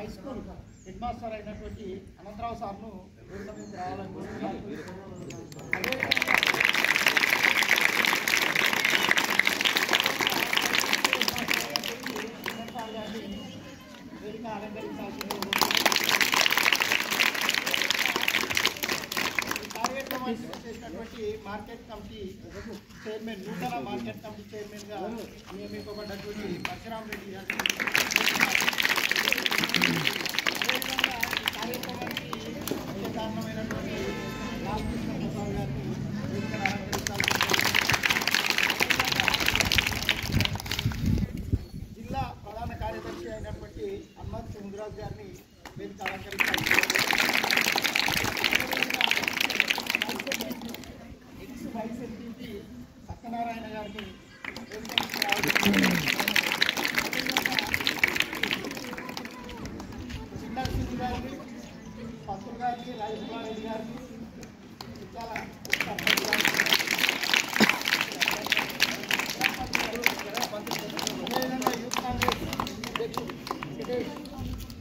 High school head master అయినటువంటి అనంతరావు సార్ను వేదిక రావాలని కోరుతున్నాను. వేదిక అలంకరించాల్సిన కార్యక్రమాన్ని చేసినటువంటి మార్కెట్ కమిటీ చైర్మన్ నూతన మార్కెట్ కమిటీ చైర్మన్గా నియమింపబడ్డటువంటి పరశురామ్ రెడ్డి గారు అదేవిధంగా ఈ కార్యక్రమానికి ముఖ్య కారణమైనటువంటి రామకృష్ణ ప్రసాద్ గారిని వేదికను అలంకరించాల్సి జిల్లా ప్రధాన కార్యదర్శి అయినటువంటి హనుమంత్ సింగరాజ్ గారిని వేదిక అలంకరించాల్సి ఎక్స్ వైస్ ఎంపీ సత్యనారాయణ గారిని చిన్న సింగ్ గారిని పంతులు గారిని రాజకుమార్ రెడ్డి గారిని చాలా అదేవిధంగా యూత్ కాంగ్రెస్ అధ్యక్షుడు సురేష్,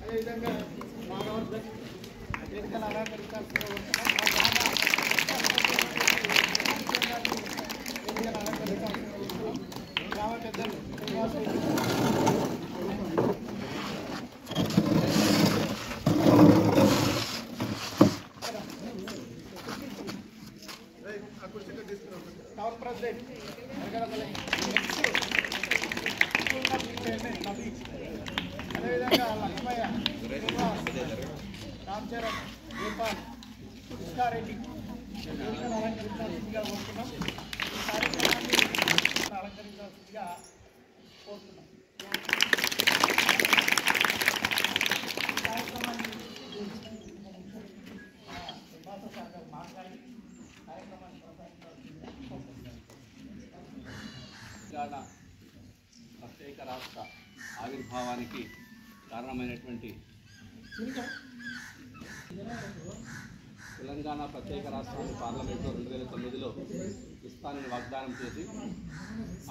అదేవిధంగా మానవర్ధన్ వేదికలు అలంకరించాల్సిన గ్రామ పెద్దలు టౌన్ ప్రెసిడెంట్ చైర్మన్ నబీజ్, అదేవిధంగా లక్ష్మయ్య, రామ్ చరణ్, గోపాల్, కృష్ణారెడ్డి వేదికను అలంకరించాల్సిందిగా కోరుతున్నాం. ఈ కార్యక్రమాన్ని అలంకరించాల్సిందిగా కోరుతున్నాం. ఈ కార్యక్రమాన్ని మాట్లాడి కార్యక్రమాన్ని తెలంగాణ ప్రత్యేక రాష్ట్ర ఆవిర్భావానికి కారణమైనటువంటి తెలంగాణ ప్రత్యేక రాష్ట్రాన్ని పార్లమెంట్లో 2009లో ఇస్తానని వాగ్దానం చేసి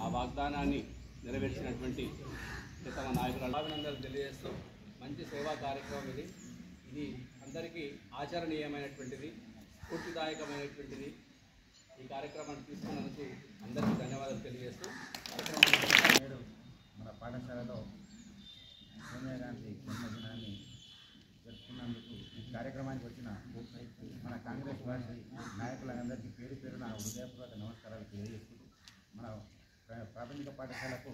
ఆ వాగ్దానాన్ని నెరవేర్చినటువంటి తమ నాయకులు అభినందనలు తెలియజేస్తూ మంచి సేవా కార్యక్రమం ఇది అందరికీ ఆచరణీయమైనటువంటిది, స్ఫూర్తిదాయకమైనటువంటిది. ఈ కార్యక్రమాన్ని తీసుకున్నందుకు అందరికీ ధన్యవాదాలు తెలియజేస్తూ నేడు మన పాఠశాలలో సోనియా గాంధీ జన్మదినాన్ని జరుపుకున్నందుకు ఈ కార్యక్రమానికి వచ్చిన మన కాంగ్రెస్ పార్టీ నాయకులందరికీ పేరు పేరున హృదయపూర్వక నమస్కారాలు తెలియజేస్తూ మన ప్రాథమిక పాఠశాలకు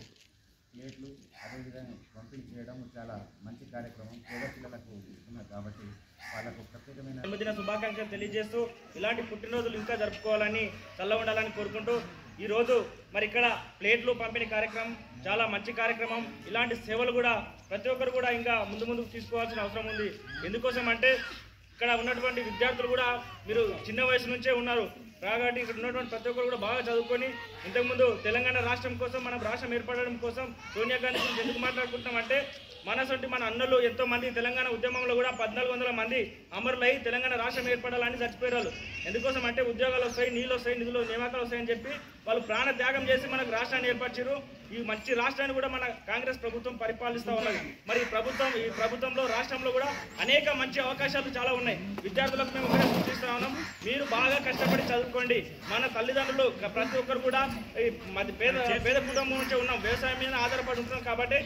ప్లేట్లు అదేవిధంగా పంపిణీ చేయడం చాలా మంచి కార్యక్రమం. పేద పిల్లలకు ఇస్తున్నారు కాబట్టి వాళ్ళకు ప్రత్యేకమైన జన్మదిన శుభాకాంక్షలు తెలియజేస్తూ ఇలాంటి పుట్టినరోజులు ఇంకా జరుపుకోవాలని చల్లగా ఉండాలని కోరుకుంటూ ఈరోజు మరి ఇక్కడ ప్లేట్లు పంపిణీ కార్యక్రమం చాలా మంచి కార్యక్రమం. ఇలాంటి సేవలు కూడా ప్రతి ఒక్కరు కూడా ఇంకా ముందుకు తీసుకోవాల్సిన అవసరం ఉంది. ఎందుకోసం అంటే ఇక్కడ ఉన్నటువంటి విద్యార్థులు కూడా మీరు చిన్న వయసు నుంచే ఉన్నారు కాబట్టి ఇక్కడ ఉన్నటువంటి ప్రతి ఒక్కరు కూడా బాగా చదువుకొని ఇంతకుముందు తెలంగాణ రాష్ట్రం కోసం మనం రాష్ట్రం ఏర్పడడం కోసం సోనియా గాంధీ గురించి ఎందుకు మాట్లాడుకుంటామంటే మన అన్నలు ఎంతో మంది తెలంగాణ ఉద్యమంలో కూడా 1400 మంది అమరులై తెలంగాణ రాష్ట్రం ఏర్పడాలని చచ్చిపోయారు. ఎందుకోసం అంటే ఉద్యోగాలు వస్తాయి, నీళ్ళు వస్తాయి, నిధులు నియామకాలు వస్తాయని చెప్పి వాళ్ళు ప్రాణ త్యాగం చేసి మనకు రాష్ట్రాన్ని ఏర్పరిచారు. ఈ మంచి రాష్ట్రాన్ని కూడా మన కాంగ్రెస్ ప్రభుత్వం పరిపాలిస్తూ ఉన్నది. మరి ఈ ప్రభుత్వంలో రాష్ట్రంలో కూడా అనేక మంచి అవకాశాలు చాలా ఉన్నాయి. విద్యార్థులకు మేము ఒకటే సూచిస్తూ ఉన్నాం, మీరు బాగా కష్టపడి చదువుకోండి. మన తల్లిదండ్రులు ప్రతి ఒక్కరు కూడా పేద కుటుంబం నుంచి ఉన్నాం, వ్యవసాయం మీద ఆధారపడి ఉంటున్నాం కాబట్టి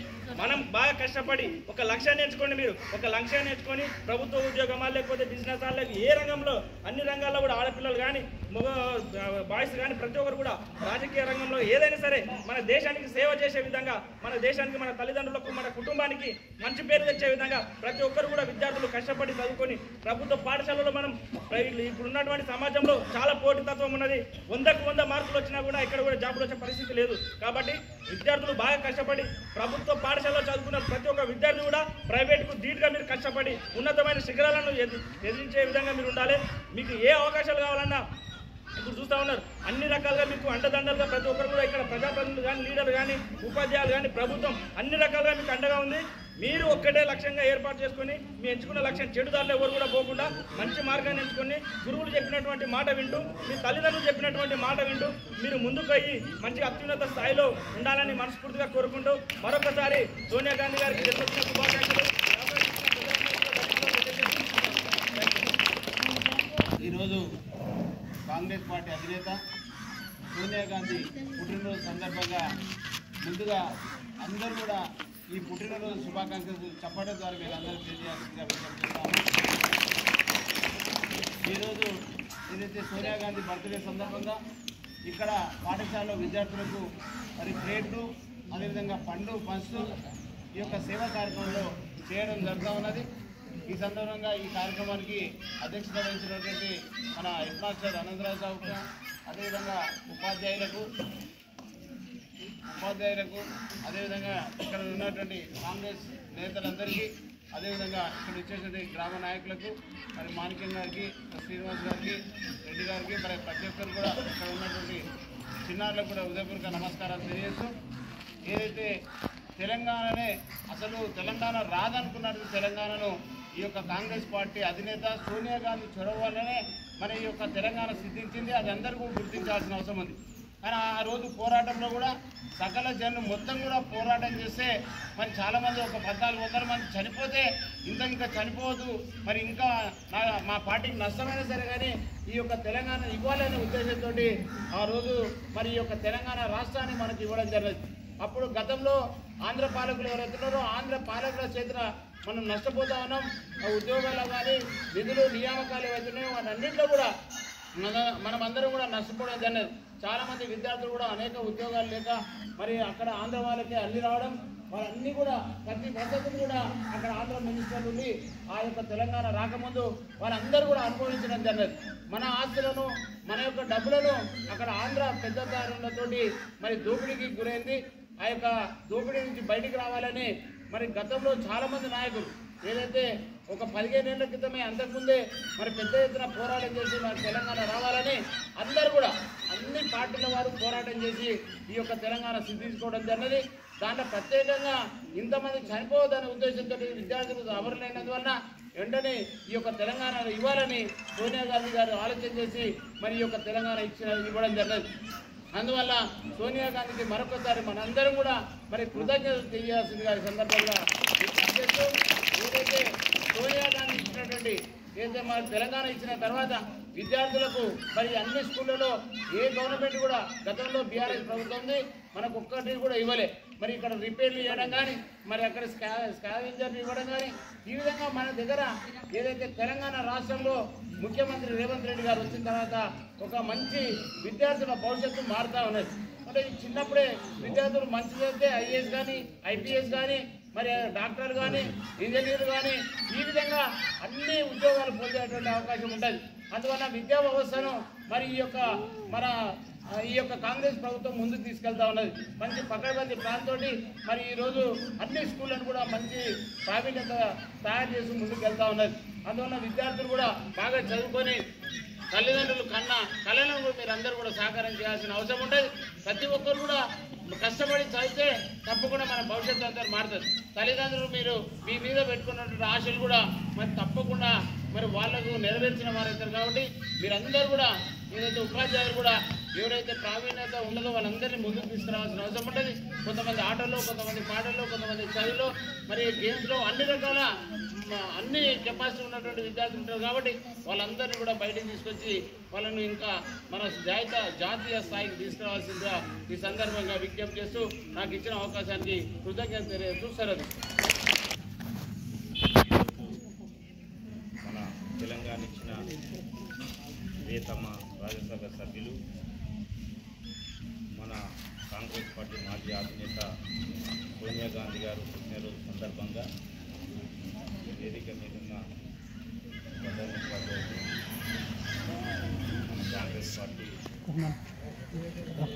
మనం బాగా కష్టపడి ఒక లక్ష్యాన్ని ఎంచుకోండి. మీరు ఒక లక్ష్యాన్ని ఎంచుకొని ప్రభుత్వ ఉద్యోగమా లేకపోతే బిజినెస్ ఏ రంగంలో అన్ని రంగాల్లో కూడా ఆడపిల్లలు కానీ బాయ్స్ కానీ ప్రతి ఒక్కరు కూడా రాజకీయ రంగంలో ఏదైనా సరే మన దేశానికి సేవ చేసే విధంగా, మన దేశానికి, మన తల్లిదండ్రులకు, మన కుటుంబానికి మంచి పేరు తెచ్చే విధంగా ప్రతి ఒక్కరు కూడా విద్యార్థులు కష్టపడి చదువుకొని ప్రభుత్వ పాఠశాలలో మనం ఇప్పుడున్నటువంటి సమాజంలో చాలా పోటీతత్వం ఉన్నది. 100కు 100 మార్కులు వచ్చినా కూడా ఇక్కడ కూడా జాబులు వచ్చే పరిస్థితి లేదు. కాబట్టి విద్యార్థులు బాగా కష్టపడి ప్రభుత్వ పాఠశాలలో చదువుకున్న ప్రతి ఒక్క విద్యార్థి కూడా ప్రైవేట్కు ధీటుగా మీరు కష్టపడి ఉన్నతమైన శిఖరాలను ఎదిరించే విధంగా మీరు ఉండాలి. మీకు ఏ అవకాశాలు కావాలన్నా ఇప్పుడు చూస్తూ ఉన్నారు, అన్ని రకాలుగా మీకు అండదండలుగా ప్రతి ఒక్కరు కూడా ఇక్కడ ప్రజాప్రతినిధులు కానీ, లీడర్లు కానీ, ఉపాధ్యాయులు కానీ, ప్రభుత్వం అన్ని రకాలుగా మీకు అండగా ఉంది. మీరు ఒక్కటే లక్ష్యంగా ఏర్పాటు చేసుకొని మీ ఎంచుకున్న లక్ష్యం చెడుదారులు ఎవరు కూడా పోకుండా మంచి మార్గాన్ని ఎంచుకొని గురువులు చెప్పినటువంటి మాట వింటూ, మీ తల్లిదండ్రులు చెప్పినటువంటి మాట వింటూ మీరు ముందుకు అయ్యి మంచి అత్యున్నత స్థాయిలో ఉండాలని మనస్ఫూర్తిగా కోరుకుంటూ మరొకసారి సోనియా గాంధీ గారికి జన్మదిన శుభాకాంక్షలు. కాంగ్రెస్ పార్టీ అధినేత సోనియా గాంధీ పుట్టినరోజు సందర్భంగా ముందుగా అందరూ కూడా ఈ పుట్టినరోజు శుభాకాంక్షలు చెప్పడం ద్వారా వీళ్ళందరూ తెలియజేయాల్సిందిగా విజ్ఞప్తిస్తాము. ఈరోజు ఏదైతే సోనియా గాంధీ బర్త్డే సందర్భంగా ఇక్కడ పాఠశాలలో విద్యార్థులకు మరి ప్లేట్లు అదేవిధంగా పండ్లు ఈ యొక్క సేవా కార్యక్రమంలో చేయడం జరుగుతూ ఉన్నది. ఈ సందర్భంగా ఈ కార్యక్రమానికి అధ్యక్షత వహించినటువంటి మన హెడ్ మాస్టర్ అనంతరావు సాబుకు అదేవిధంగా ఉపాధ్యాయులకు అదేవిధంగా ఇక్కడ ఉన్నటువంటి కాంగ్రెస్ నేతలందరికీ అదేవిధంగా ఇక్కడ వచ్చేటువంటి గ్రామ నాయకులకు మరి మాణిక్యం గారికి శ్రీనివాస్ గారికి రెడ్డి గారికి మరి ప్రతి ఒక్కరు కూడా ఇక్కడ ఉన్నటువంటి చిన్నారులకు కూడా హృదయపూర్వక నమస్కారాలు తెలియజేస్తూ ఏదైతే తెలంగాణనే అసలు తెలంగాణ రాదనుకున్నట్టు తెలంగాణను ఈ యొక్క కాంగ్రెస్ పార్టీ అధినేత సోనియా గాంధీ చొరవ వల్లనే మన ఈ యొక్క తెలంగాణ సిద్ధించింది. అది అందరికీ గుర్తించాల్సిన అవసరం ఉంది. కానీ ఆ రోజు పోరాటంలో కూడా సకల జనం మొత్తం కూడా పోరాటం చేస్తే మరి చాలామంది ఒక 1400 మంది చనిపోతే ఇంకా చనిపోవద్దు, మరి ఇంకా మా పార్టీకి నష్టమైనా సరే కానీ ఈ యొక్క తెలంగాణ ఇవ్వాలనే ఉద్దేశంతో ఆ రోజు మరి ఈ యొక్క తెలంగాణ రాష్ట్రాన్ని మనకి ఇవ్వడం జరిగింది. అప్పుడు గతంలో ఆంధ్ర పాలకులు ఎవరైతున్నారో ఆంధ్ర పాలకుల చేతిన మనం నష్టపోతా ఉన్నాం. ఉద్యోగాలు కానీ నిధులు నియామకాలు ఏవైతున్నాయో వాటన్నింటిలో కూడా మనమందరం కూడా నష్టపోవడం జరిగింది. చాలామంది విద్యార్థులు కూడా అనేక ఉద్యోగాలు లేక మరి అక్కడ ఆంధ్ర వాళ్ళకి అల్లి రావడం, వాళ్ళన్నీ కూడా ప్రతి పద్ధతిని కూడా అక్కడ ఆంధ్ర మినిస్టర్లు ఉండి ఆ యొక్క తెలంగాణ రాకముందు వాళ్ళందరూ కూడా అనుభవించడం జరిగింది. మన ఆస్తులను మన యొక్క డబ్బులను అక్కడ ఆంధ్ర పెద్దదారులతోటి మరి దోపిడీకి గురైంది. ఆ యొక్క దోపిడీ నుంచి బయటికి రావాలని మరి గతంలో చాలామంది నాయకులు ఏదైతే ఒక 15 ఏళ్ల క్రితమే అంతకుముందే మరి పెద్ద ఎత్తున పోరాటం చేసి మరి తెలంగాణ రావాలని అందరూ కూడా అన్ని పార్టీల వారు పోరాటం చేసి ఈ యొక్క తెలంగాణ సిద్ధించుకోవడం జరిగినది. దాంట్లో ప్రత్యేకంగా ఇంతమంది చనిపోవద్దనే ఉద్దేశంతో విద్యార్థులు అమరులైనందువల్ల వెంటనే ఈ యొక్క తెలంగాణ ఇవ్వాలని సోనియా గాంధీ గారు ఆలోచన చేసి మరి ఈ యొక్క తెలంగాణ ఇవ్వడం జరిగింది. అందువల్ల సోనియా గాంధీకి మరొకసారి మనందరం కూడా మరి కృతజ్ఞతలు తెలియాల్సిందిగా ఈ సందర్భంగా ఏదైతే సోనియా గాంధీ ఇచ్చినటువంటి ఏదైతే మన తెలంగాణ ఇచ్చిన తర్వాత విద్యార్థులకు మరి అన్ని స్కూళ్ళలో ఏ గవర్నమెంట్ కూడా గతంలో బీఆర్ఎస్ ప్రభుత్వం ఉంది మనకు ఒక్కటి కూడా ఇవ్వలే. మరి ఇక్కడ రిపేర్లు చేయడం కానీ మరి అక్కడ స్కావెంజర్లు ఇవ్వడం కానీ ఈ విధంగా మన దగ్గర ఏదైతే తెలంగాణ రాష్ట్రంలో ముఖ్యమంత్రి రేవంత్ రెడ్డి గారు వచ్చిన తర్వాత ఒక మంచి విద్యార్థుల భవిష్యత్తు మారుతూ ఉన్నది. అంటే చిన్నప్పుడే విద్యార్థులు మంచి చదివితే ఐఏఎస్ కానీ ఐపీఎస్ కానీ మరి డాక్టర్లు కానీ ఇంజనీర్లు కానీ ఈ విధంగా అన్ని ఉద్యోగాలు పొందేటువంటి అవకాశం ఉంటుంది. అందువల్ల విద్యా వ్యవస్థను మరి ఈ యొక్క కాంగ్రెస్ ప్రభుత్వం ముందుకు తీసుకెళ్తా ఉన్నది. మంచి పకడ్బందీ ప్లాన్తో మరి ఈరోజు అన్ని స్కూళ్ళను కూడా మంచి ప్రావీణ్యత తయారు చేసి ముందుకు వెళ్తా ఉన్నది. అందువల్ల విద్యార్థులు కూడా బాగా చదువుకొని తల్లిదండ్రులు కళలను మీరు అందరూ కూడా సహకారం చేయాల్సిన అవసరం ఉంటుంది. ప్రతి ఒక్కరు కూడా కష్టపడి చదివితే తప్పకుండా మన భవిష్యత్తు అంతా మారుతుంది. తల్లిదండ్రులు మీరు మీ మీద పెట్టుకున్నటువంటి ఆశలు కూడా మరి తప్పకుండా మరి వాళ్లకు నెరవేర్చిన వారైతారు. కాబట్టి మీరందరూ కూడా ఏదైతే ఉపాధ్యాయులు కూడా ఎవరైతే ప్రావీణ్యత ఉన్నదో వాళ్ళందరినీ ముందుకు తీసుకురావాల్సిన అవసరం ఉంటుంది. కొంతమంది ఆటల్లో, కొంతమంది పాటల్లో, కొంతమంది చదువులో, మరి గేమ్స్లో అన్ని రకాల అన్ని కెపాసిటీ ఉన్నటువంటి విద్యార్థులు ఉంటారు. కాబట్టి వాళ్ళందరినీ కూడా బయటకు తీసుకొచ్చి వాళ్ళను ఇంకా మన జాతీయ స్థాయికి తీసుకురావాల్సిందిగా ఈ సందర్భంగా విజ్ఞప్తి చేస్తూ నాకు ఇచ్చిన అవకాశానికి కృతజ్ఞత తెలియజేస్తారు. మన తెలంగాణ ఇచ్చిన ప్రియతమ రాజ్యసభ సభ్యులు మన కాంగ్రెస్ పార్టీ మాజీ అధినేత సోనియా గాంధీ గారు పుట్టినరోజు సందర్భంగా వేదిక మీదున్న ప్రధాన ఉపాధ్యాయులు మన కాంగ్రెస్ పార్టీ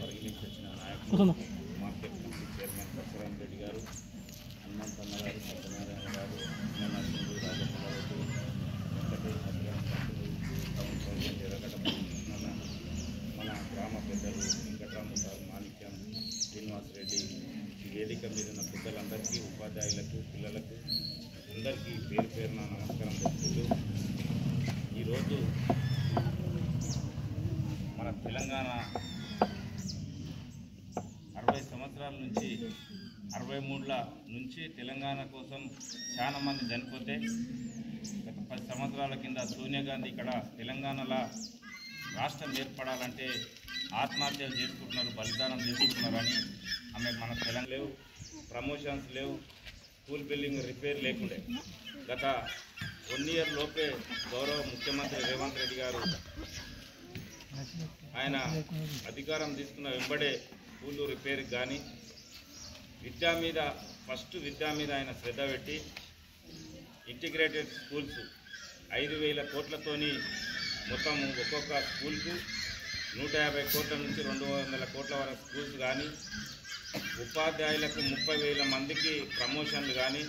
పరిగణించిన నాయకులు market committee chairman Parashuram Reddy గారు, హనుమంతన్న గారు, సత్యనారాయణ గారు, నరసింహుడు, రాజమల్లారెడ్డి, వెంకటేష్, మన గ్రామ పెద్దలు వెంకటరామ సార్, మాణిక్యం, శ్రీనివాస్ రెడ్డి, ఈ వేదిక మీద ఉన్న పెద్దలందరికీ, ఉపాధ్యాయులకు, పిల్లలకు అందరికీ పేరు పేరున నమస్కారం చెప్తూ ఈరోజు మన తెలంగాణ 60 సంవత్సరాల నుంచి 63ల నుంచి తెలంగాణ కోసం చాలామంది చనిపోతే గత 10 సంవత్సరాల కింద సోనియా గాంధీ ఇక్కడ తెలంగాణలో రాష్ట్రం ఏర్పడాలంటే ఆత్మహత్యలు చేసుకుంటున్నారు, బలిదానం చేసుకుంటున్నారని ఆమె మన తెలంగాణ లేవు, ప్రమోషన్స్ లేవు, స్కూల్ బిల్డింగ్ రిపేర్ లేకుండే. గత 1 ఇయర్ లోపే గౌరవ ముఖ్యమంత్రి రేవంత్ రెడ్డి గారు ఆయన అధికారం తీసుకున్న వెంబడే స్కూళ్ళు రిపేర్కి కానీ విద్య మీద ఆయన శ్రద్ధ పెట్టి ఇంటిగ్రేటెడ్ స్కూల్స్ 5,000 కోట్లతోని మొత్తం ఒక్కొక్క స్కూల్కు 150 కోట్ల నుంచి 200 కోట్ల వరకు స్కూల్స్ కానీ, ఉపాధ్యాయులకు 30,000 మందికి ప్రమోషన్లు కానీ,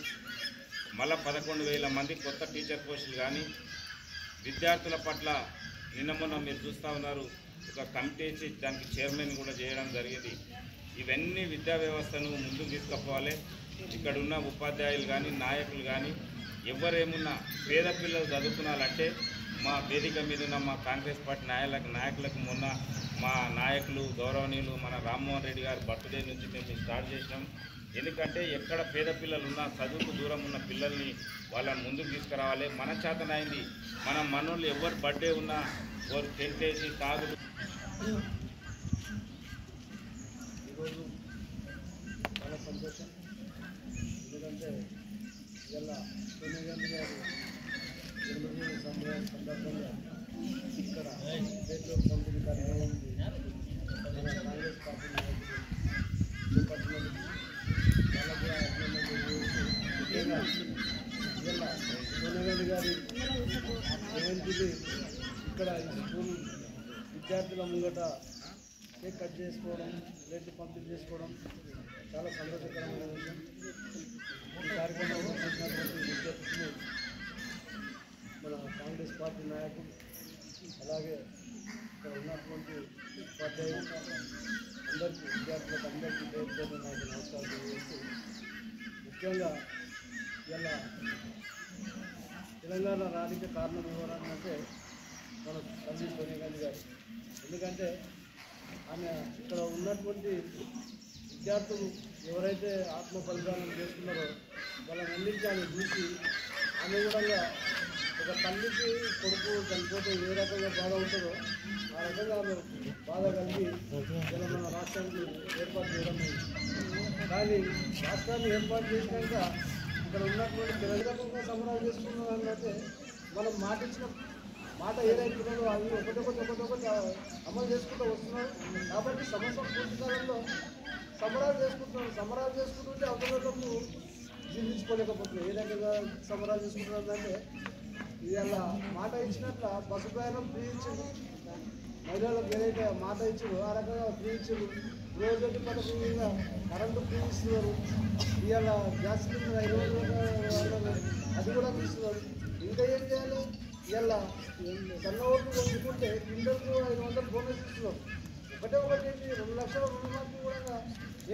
మళ్ళా 11,000 మంది కొత్త టీచర్ పోస్టులు కానీ, విద్యార్థుల పట్ల నిన్న మొన్న మీరు చూస్తూ ఉన్నారు ఒక కమిటీ ఇచ్చి దానికి చైర్మన్ కూడా చేయడం జరిగింది. ఇవన్నీ విద్యా వ్యవస్థను ముందుకు తీసుకుపోవాలి. ఇక్కడున్న ఉపాధ్యాయులు కానీ, నాయకులు కానీ ఎవరేమున్నా పేద పిల్లలు చదువుకున్నారంటే మా వేదిక మీద ఉన్న మా కాంగ్రెస్ పార్టీ నాయకులకు మొన్న మా నాయకులు గౌరవనీయులు మన రామ్మోహన్ రెడ్డి గారి బర్త్డే నుంచి మేము స్టార్ట్ చేసినాం. ఎందుకంటే ఎక్కడ పేద పిల్లలు ఉన్నా, చదువుకు దూరం ఉన్న పిల్లల్ని వాళ్ళని ముందుకు తీసుకురావాలి. మన చేతనైంది మన మనోళ్ళు ఎవరు బర్త్డే ఉన్నా వారు టెంటేసి తాగుడు. ఈరోజు చాలా సంతోషం, ఎందుకంటే ఇలా సోనియా గాంధీ గారు జన్మదిన సందర్భంగా ఇక్కడ స్టేట్లో పంపిణీ కార్యక్రమం మన కాంగ్రెస్ పార్టీ నాయకులు చేపట్టినందుకు చాలా కూడా అభినందనలు. ముఖ్యంగా ఇలా సోనియా గాంధీ గారి జయంతిని ఇక్కడ స్కూల్ విద్యార్థుల ముంగట కేక్ కట్ చేసుకోవడం, ప్లేట్లు పంపిణీ చేసుకోవడం చాలా సంతోషకరమైన విషయం. ఈ కార్యక్రమంలో చేసినటువంటి విద్యార్థులు మన కాంగ్రెస్ పార్టీ నాయకులు, అలాగే ఇక్కడ ఉన్నటువంటి ఉపాధ్యాయులు అందరికీ, విద్యార్థులకు అందరికీ పేరు నాకు నమస్కారం తెలియజేస్తూ, ముఖ్యంగా ఇలా తెలంగాణ రానికి కారణం ఎవరంటే మన తల్లి సోనియా గాంధీ గారు. ఎందుకంటే ఆమె ఇక్కడ ఉన్నటువంటి విద్యార్థులు ఎవరైతే ఆత్మ బలిదానం చేస్తున్నారో వాళ్ళన్నింటినీ ఆమె చూసి ఆమె కూడా ఒక తల్లికి కొడుకు చనిపోతే ఏ రకంగా బాధ ఉంటుందో ఆ రకంగా ఆమె బాధ కలిగి తెలంగాణ రాష్ట్రాన్ని ఏర్పాటు చేయడం. కానీ రాష్ట్రాన్ని ఏర్పాటు చేసినాక ఇక్కడ ఉన్నటువంటి తెలంగాణ సంబరాలు చేసుకున్నారంటే మనం మాట ఏదైతుందో అవి ఒకటొకటి అమలు చేసుకుంటూ వస్తున్నారు. కాబట్టి సంవత్సరం పూర్తి కాలంలో సంబరాలు చేసుకుంటుంటే అవతలకు జీవించుకోలేకపోతున్నాయి. ఏ రకంగా సంబరాలు చేసుకుంటున్నారంటే ఇవాళ మాట ఇచ్చినట్ల బస్సు ప్రయాణం ఫ్రీ ఇచ్చింది, మహిళలకు ఏదైతే మాట ఇచ్చారో ఆ రకంగా ఫ్రీ ఇచ్చారు. రోజు పథకం మీద కరెంటు ఫ్రీ ఇస్తున్నారు. ఇవాళ గ్యాస్ సిలిండర్ 5 అది కూడా తీస్తున్నారు. ఇంకా ఏం చేయాలి? ఇవాళ సన్న ఓట్లు కొనుక్కుంటే కిందకు 500 బోనస్ ఇస్తున్నారు. ఒకటి 2 లక్షల రుణమాఫీ కూడా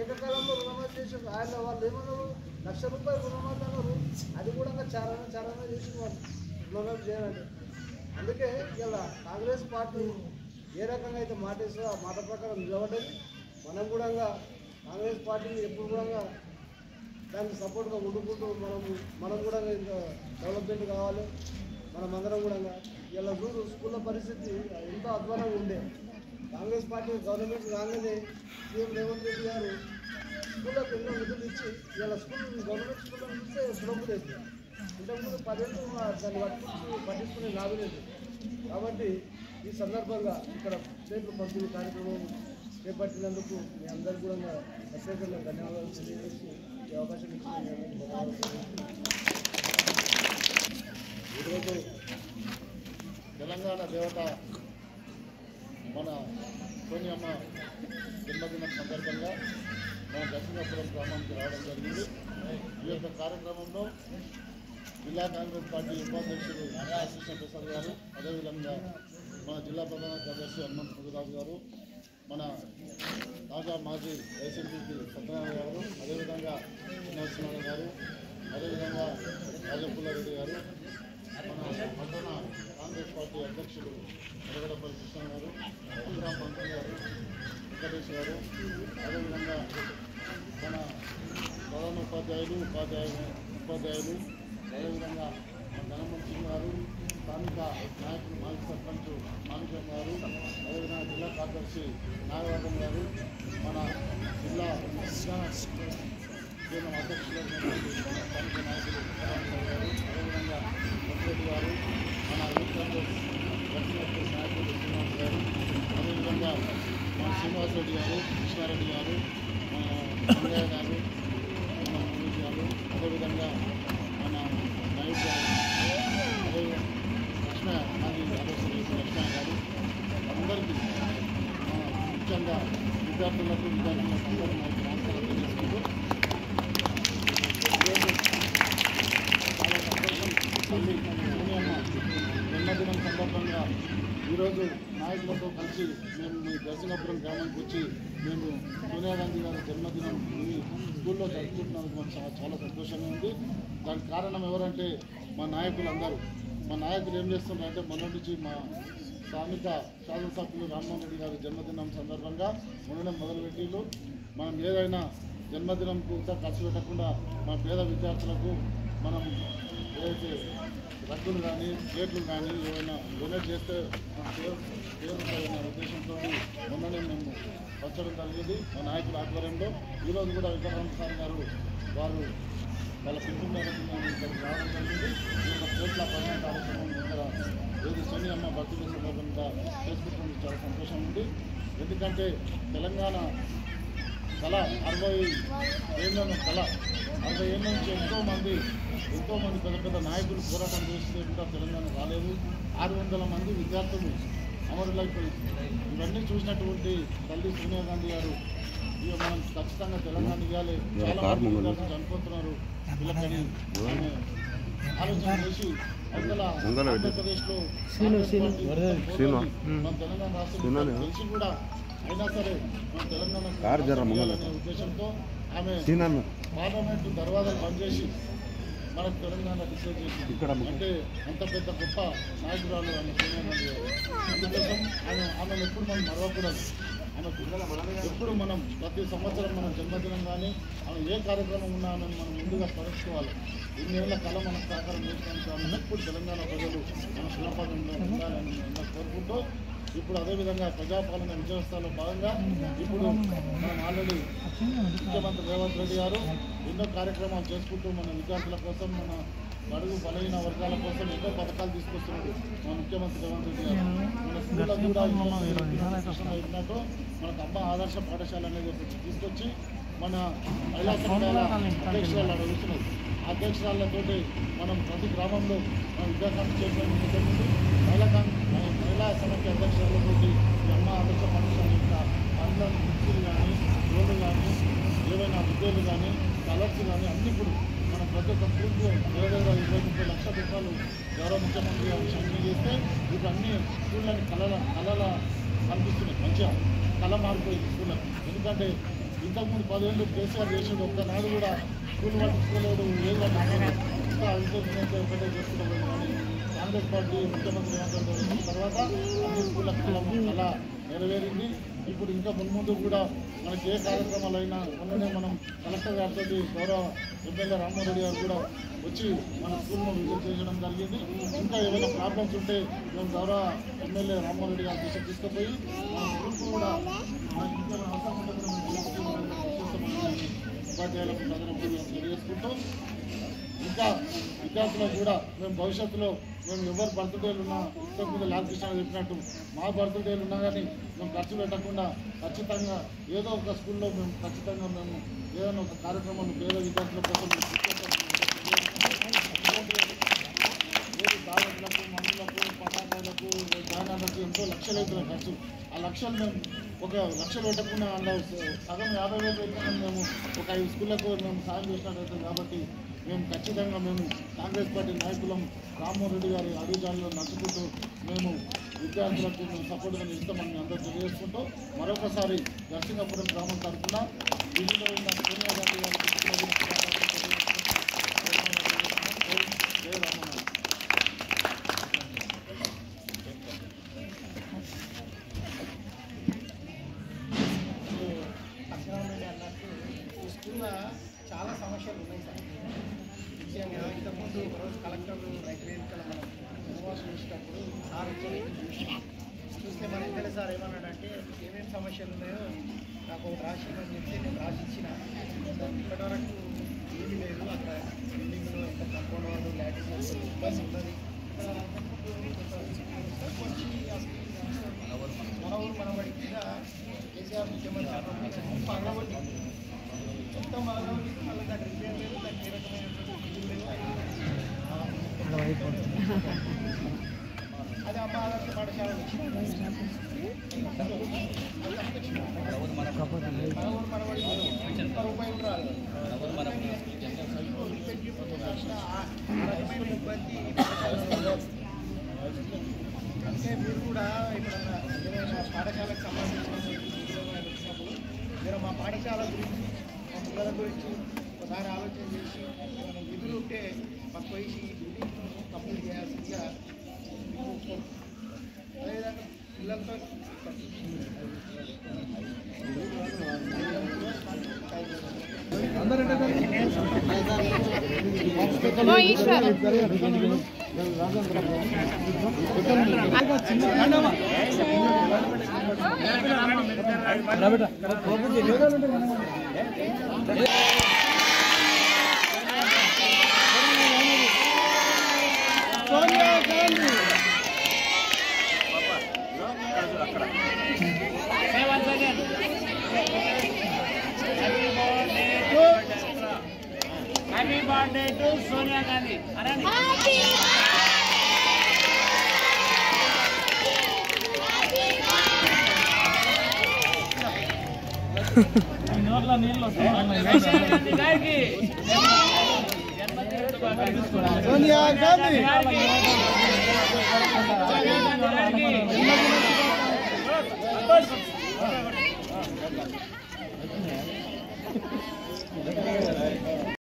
ఏకకాలంలో రుణమాఫీ చేసారు. ఆయన వాళ్ళు ఏమన్నారు, ₹1,00,000 రుణమాఫీ అన్నారు. అది కూడా చారాన చేసిన వాళ్ళు రుణమాఫీ చేయాలంటే. అందుకే ఇలా కాంగ్రెస్ పార్టీ ఏ రకంగా అయితే మాట ఇస్తుందో ఆ మాట ప్రకారం నిలబడ్డది. మనం కూడా కాంగ్రెస్ పార్టీని ఎప్పుడు కూడా దానికి సపోర్ట్గా ఉండుకుంటూ మనం కూడా ఇంకా డెవలప్మెంట్ కావాలి. మనమందరం కూడా ఇలా చూడు స్కూళ్ళ పరిస్థితి ఎంతో అధ్వానంగా ఉండే. కాంగ్రెస్ పార్టీ గవర్నమెంట్ రాగానే సీఎం రేవంత్ రెడ్డి గారు స్కూళ్ళకు ఎన్నో నిధులు ఇచ్చి ఇలా గవర్నమెంట్ స్కూల్లో చూస్తే సులభలేదు. ఇంతకుముందు 10 ఏళ్ళు దాన్ని పట్టించుకునే లాభలేదు. కాబట్టి ఈ సందర్భంగా ఇక్కడ ప్లేట్లు పంపిణీ కార్యక్రమం చేపట్టినందుకు మీ అందరికీ కూడా ప్రత్యేకంగా ధన్యవాదాలు తెలియజేస్తూ ఈ అవకాశం ఇచ్చిన ఈరోజు తెలంగాణ దేవత మన సోనియమ్మ జన్మదినం సందర్భంగా మన దక్షిణాపురం గ్రామానికి రావడం జరిగింది. ఈ యొక్క కార్యక్రమంలో జిల్లా కాంగ్రెస్ పార్టీ ఉపాధ్యక్షుడు కృష్ణ ప్రసాద్ గారు, అదేవిధంగా మన జిల్లా ప్రధాన కార్యదర్శి హనుమంత్ ముదిరాజు గారు, మన తాజా మాజీ వైసీపీ సత్యనారాయణ గారు, అదేవిధంగా నరసింహారావు గారు, అదేవిధంగా రాజపుల్లారెడ్డి గారు, మన పట్టణ కాంగ్రెస్ పార్టీ అధ్యక్షుడు ఎరగడపల్లి కృష్ణ గారు, రఘురామ్ మంత్రి గారు, వెంకటేష్ గారు, అదేవిధంగా మన ప్రధాన ఉపాధ్యాయులు, అదేవిధంగా మన ధనమంత్రి గారు, స్థానిక నాయకులు మాజీ సర్పంచ్ మాణిక్యం గారు, అదేవిధంగా జిల్లా కార్యదర్శి నాగరాజన్ గారు, మన జిల్లా కేంద్ర అధ్యక్షులు స్థానిక నాయకులు గారు, అదేవిధంగా వెంకరెడ్డి గారు, మన యూత్ కాంగ్రెస్ లక్ష్మీ నాయకులు శ్రీనివాస్ గారు, అదేవిధంగా మన శ్రీనివాస్ రెడ్డి గారు, కృష్ణారెడ్డి గారు, మన సంజయ్ గారు, మన మనోజ్ గారు, అదేవిధంగా మన నాయుడు గారు, అదేవిధంగా లక్ష్మణ మాజీ ఆలోచన లక్ష్మణ గారు, అందరికీ ముఖ్యంగా విద్యార్థులకు అందరూ నమస్కారం తెలియజేసుకుంటూ చాలా సంతోషం. తల్లి సోనియమ్మ జన్మదినం సందర్భంగా ఈరోజు నాయకులతో కలిసి మేము మీ దర్శనాపురం గ్రామానికి వచ్చి మేము సోనియా గాంధీ గారి జన్మదినం ఈ స్కూల్లో జరుపుకుంటున్నందుకు మాకు చాలా సంతోషంగా ఉంది. దానికి కారణం ఎవరంటే మా నాయకులందరూ. మా నాయకులు ఏం చేస్తున్నారంటే మొన్నటి నుంచి మా స్థానిక శాసనసభ్యులు రామ్మోహన్ రెడ్డి గారి జన్మదినం సందర్భంగా ఉండడం మొదలుపెట్టిళ్ళు. మనం ఏదైనా జన్మదినం కూడా ఖర్చు పెట్టకుండా మన పేద విద్యార్థులకు మనం ఏదైతే రగ్గులు కానీ ప్లేట్లు కానీ ఏమైనా డొనేట్ చేస్తే పేరున్న ఉద్దేశంతో మొన్ననే మేము వచ్చడం జరిగింది మా నాయకుల ఆధ్వర్యంలో. ఈరోజు కూడా వెంకటరామ సార్ గారు వారు వాళ్ళ పిలుపు మేరకు మేము ఇక్కడికి రావడం జరిగింది. ఈ ప్లేట్ల ప్రధాన కార్యక్రమం ఇక్కడ ఏది సోనియమ్మ బర్త్డే సందర్భంగా చేసుకుంటుంది. చాలా సంతోషం ఉంది. ఎందుకంటే తెలంగాణ కళ 60 ఏళ్ళ కళ 60 ఏళ్ళ నుంచి ఎంతోమంది పెద్ద పెద్ద నాయకులు పోరాటం చేస్తే కూడా తెలంగాణ రాలేదు. 600 మంది విద్యార్థులు అమరులైపోయింది. ఇవన్నీ చూసినటువంటి తల్లి సోనియా గాంధీ గారు ఇక మనం ఖచ్చితంగా తెలంగాణ ఇవ్వాలి, చాలా మంది విద్యార్థులు చనిపోతున్నారు వీళ్ళకని ఆలోచన చేసి ఆంధ్రప్రదేశ్లో మన తెలంగాణ రాష్ట్రం తెలిసి కూడా అయినా సరే మన తెలంగాణ ఉద్దేశంతో ఆమె పార్లమెంటు దర్వాజాలు బంద్ చేసి మనకు తెలంగాణ డిసైడ్ చేసి అంటే అంత పెద్ద గొప్ప నాయకురాలు ఆమె సోనియా గాంధీ గారు. అందుకోసం ఆమెను ఎప్పుడు మనం మరవకూడదు. ఎప్పుడు మనం ప్రతి సంవత్సరం మన జన్మదినం కానీ ఆమె ఏ కార్యక్రమం ఉన్నా ఆమెను మనం ముందుగా స్మరించుకోవాలి. ఇన్నేళ్ల కళ మనకు సహకారం చేసుకోవడానికి ఎప్పుడు తెలంగాణ ప్రజలు మన శిలపదంలో ఉండాలని కోరుకుంటూ ఇప్పుడు అదేవిధంగా ప్రజాపాలన విజయోత్సవాల్లో భాగంగా ఇప్పుడు మనం ఆల్రెడీ ముఖ్యమంత్రి రేవంత్ రెడ్డి గారు ఎన్నో కార్యక్రమాలు చేసుకుంటూ మన విద్యార్థుల కోసం మన బడుగు బలహీన వర్గాల కోసం ఎన్నో పథకాలు తీసుకొస్తున్నాడు మన ముఖ్యమంత్రి రేవంత్ రెడ్డి గారు. మన స్కూళ్ళకు కూడా ఉన్నట్టు మనకు అమ్మ ఆదర్శ పాఠశాల అనేది తీసుకొచ్చి మన మహిళా సంఘాల అధ్యక్షురాలు అడుగుతున్నారు. ఆ అధ్యక్షురాలతోటి మనం ప్రతి గ్రామంలో మన విద్యాకాంక్ష చేయడం జరుగుతుంది. మహిళా సమైక్య అధ్యక్షురాలతోటి అమ్మ ఆదర్శ పాఠశాల యొక్క అందరూ బుక్సులు కానీ రోడ్లు కానీ ఏవైనా ఉద్యోగులు కానీ కలర్స్ కానీ అన్ని కూడా మనం ప్రతి ఒక్క స్కూల్కు 20-30 లక్షల రూపాయలు గౌరవ ముఖ్యమంత్రి గారు శాంక్షన్ చేస్తే ఇప్పుడు అన్ని స్కూళ్ళని కళల కనిపిస్తున్నాయి. మంచిగా కళ మారిపోయింది స్కూళ్ళకి. ఎందుకంటే ఇంతకుముందు 10 ఏళ్ళు కేసీఆర్ చేసేది ఒక్కనాడు కూడా స్కూల్ పట్టించుకోలేదు, ఏది పట్టించుకోలేదు. ఇంకా అవిశ్వాసం ఒకటే చేసుకున్నాం. కానీ కాంగ్రెస్ పార్టీ ముఖ్యమంత్రి వచ్చిన తర్వాత అన్ని స్కూళ్ళకి కళ నెరవేరింది. ఇప్పుడు ఇంకా మున్ముందు కూడా మనకి ఏ కార్యక్రమాలైనా మొన్ననే మనం కలెక్టర్ గారితో గౌరవ ఎమ్మెల్యే రామ్మోహన్ రెడ్డి గారు కూడా వచ్చి మన స్కూల్ను విజిట్ చేయడం జరిగింది. ఇంకా ఏమైనా ప్రాబ్లమ్స్ ఉంటే మేము గౌరవ ఎమ్మెల్యే రామ్మోహన్ రెడ్డి గారి దృష్టికి తీసుకుపోయి మన స్కూల్కు కూడా మనకి ఇంకేమైనా అవసరం ఉంటుందని ఉపాధ్యాయులకు ప్రజలకు తెలియజేసుకుంటూ ఇంకా విద్యార్థులకు కూడా మేము భవిష్యత్తులో మేము ఎవరు బర్త్డేలు ఉన్నా ఇంతకుముందు లాల్కృష్ణ చెప్పినట్టు మా బర్త్డేలు ఉన్నా కానీ మేము ఖర్చు పెట్టకుండా ఖచ్చితంగా ఏదో ఒక స్కూల్లో మేము ఖచ్చితంగా మేము ఏదైనా ఒక కార్యక్రమాలు పేద విద్యార్థుల కోసం దావతులకు మందులకు పటాకాలకు ధాన్యాలకు ఎంతో లక్షలు అవుతున్నాయి ఖర్చు. ఆ లక్షలు మేము ఒక 1 లక్ష పెట్టకుండా అందులో సగం 50,000 పెట్టినా మేము ఒక 5 స్కూళ్ళకు మేము సాయం చేసినట్టు. కాబట్టి మేము ఖచ్చితంగా మేము కాంగ్రెస్ పార్టీ నాయకులం రామ్మోహన్ రెడ్డి గారి అడుగుజాడలో నడుచుకుంటూ మేము విద్యార్థులకు మేము సపోర్ట్గా నిలుస్తామని అందరూ తెలియజేసుకుంటూ మరొకసారి దర్శనాపురం గ్రామం తరఫున ఢిల్లీలో ఉన్న సోనియా గాంధీ గారికి జై రామనాథ్. స్కూల్లో చాలా సమస్యలు ఉన్నాయి సార్. ముఖ్యంగా ఇంతకుముందు రోజు కలెక్టర్ రైతు వేదికల మనం సార్ చూస్తే మన ఎమ్మెల్యే సార్ ఏమన్నాడంటే ఏమేమి సమస్యలు ఉన్నాయో నాకు ఒక రాసి ఇవ్వని చెప్తే నేను రాసి ఇచ్చిన ఇప్పటివరకు ఏమీ లేదు అక్కడ బిల్డింగ్లో ఎంత కంపౌండ్ వాళ్ళు లాటిస్ ఇబ్బంది ఉన్నది మన ఊరు మనబడి కింద కేసీఆర్ ముఖ్యమంత్రి పగలబడి మొత్తం పగలబడి మళ్ళీ దానికి రిపేర్ లేదు దానికి ఏ రకమైనటువంటి బిల్లు లేదు అది అమ్మ ఆదర్శ పాఠశాల మనబడి రూపాయలు రాదు రకమైన ఇబ్బంది అంటే మీరు కూడా ఎప్పుడన్నా ఏదైనా పాఠశాలకు సంబంధించిన వచ్చినప్పుడు మీరు మా పాఠశాల గురించి మా పిల్లల గురించి ఒకసారి ఆలోచన చేసి ఏమైనా నిధులు ఉంటే మాకు పోయి ఈ బిల్డింగ్ కంప్లీట్ చేయాల్సిందిగా అదేవిధంగా పిల్లలతో happy birthday to Sonia Gandhi. నోట్ల నీళ్ళు సోనియా గాంధీ